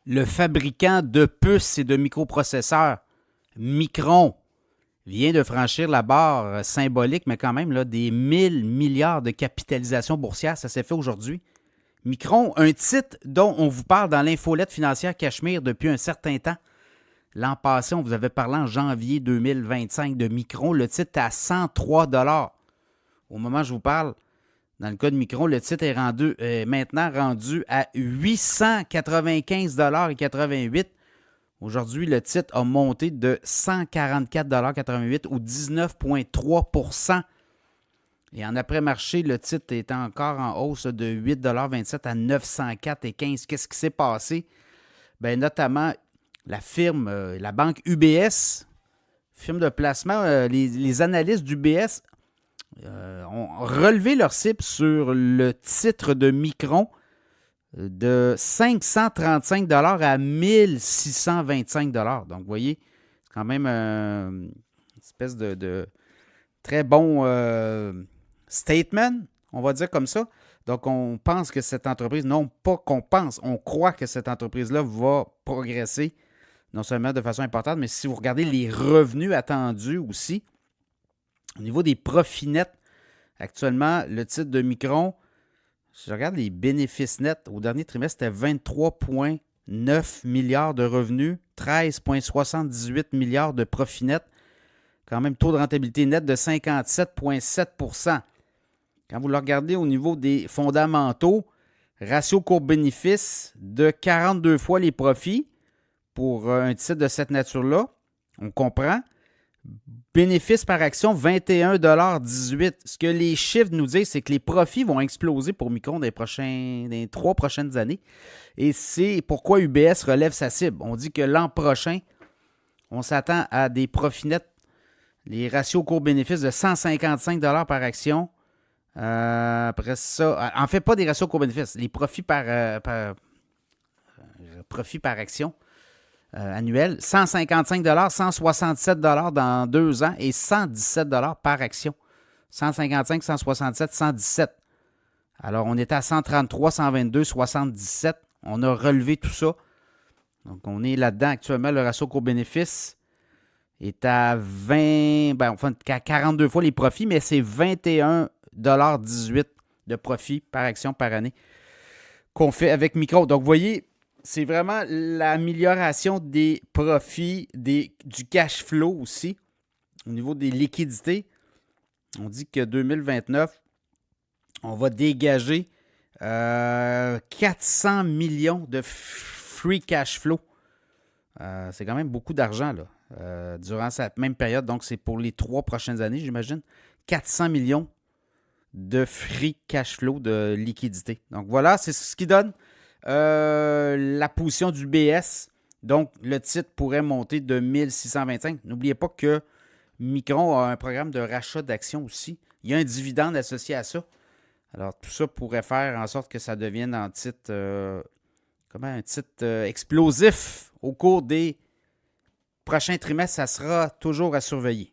Le fabricant de puces et de microprocesseurs, Micron, vient de franchir la barre symbolique, mais quand même, là, des 1000 milliards de capitalisation boursière. Ça s'est fait aujourd'hui. Micron, un titre dont on vous parle dans l'infolette financière Cachemire depuis un certain temps. L'an passé, on vous avait parlé en janvier 2025 de Micron. Le titre est à 103 $. Au moment où je vous parle, dans le cas de Micron, le titre est maintenant rendu à 895,88 $. Aujourd'hui, le titre a monté de 144,88 $ ou 19,3 %. Et en après-marché, le titre est encore en hausse de 8,27 $ à 904,15 $. Qu'est-ce qui s'est passé? Bien, notamment, la firme, la banque UBS, firme de placement, les analystes d'UBS ont relevé leur cible sur le titre de Micron de 535 $ à 1625 $. Donc, vous voyez, c'est quand même une espèce de très bon statement, on va dire comme ça. Donc, on pense que cette entreprise, non pas qu'on pense, on croit que cette entreprise-là va progresser, non seulement de façon importante, mais si vous regardez les revenus attendus aussi, au niveau des profits nets, actuellement, le titre de Micron, si je regarde les bénéfices nets, au dernier trimestre, c'était 23,9 milliards de revenus, 13,78 milliards de profits nets, quand même taux de rentabilité nette de 57,7 %. Quand vous le regardez au niveau des fondamentaux, ratio courbe-bénéfice de 42 fois les profits pour un titre de cette nature-là, on comprend. Bénéfice par action, 21,18 $. Ce que les chiffres nous disent, c'est que les profits vont exploser pour Micron dans les 3 prochaines années. Et c'est pourquoi UBS relève sa cible. On dit que l'an prochain, on s'attend à des profits nets, les ratios court-bénéfice de 155 $ par action. Après ça, en fait, pas des ratios court-bénéfice, les profits profit par action. Annuel, 155 $, 167 $ dans 2 ans et 117 $ par action. 155, 167, 117. Alors, on était à 133, 122, 77. On a relevé tout ça. Donc, on est là-dedans actuellement. Le ratio court-bénéfice est à 42 fois les profits, mais c'est 21,18 $ de profit par action par année qu'on fait avec Micron. Donc, vous voyez, c'est vraiment l'amélioration des profits, du cash flow aussi, au niveau des liquidités. On dit que 2029, on va dégager 400 millions de free cash flow. C'est quand même beaucoup d'argent là, durant cette même période. Donc, c'est pour les 3 prochaines années, j'imagine. 400 millions de free cash flow de liquidité. Donc, voilà, c'est ce qui donne la position du BS. Donc, le titre pourrait monter de 1625. N'oubliez pas que Micron a un programme de rachat d'actions aussi. Il y a un dividende associé à ça. Alors, tout ça pourrait faire en sorte que ça devienne un titre explosif au cours des prochains trimestres. Ça sera toujours à surveiller.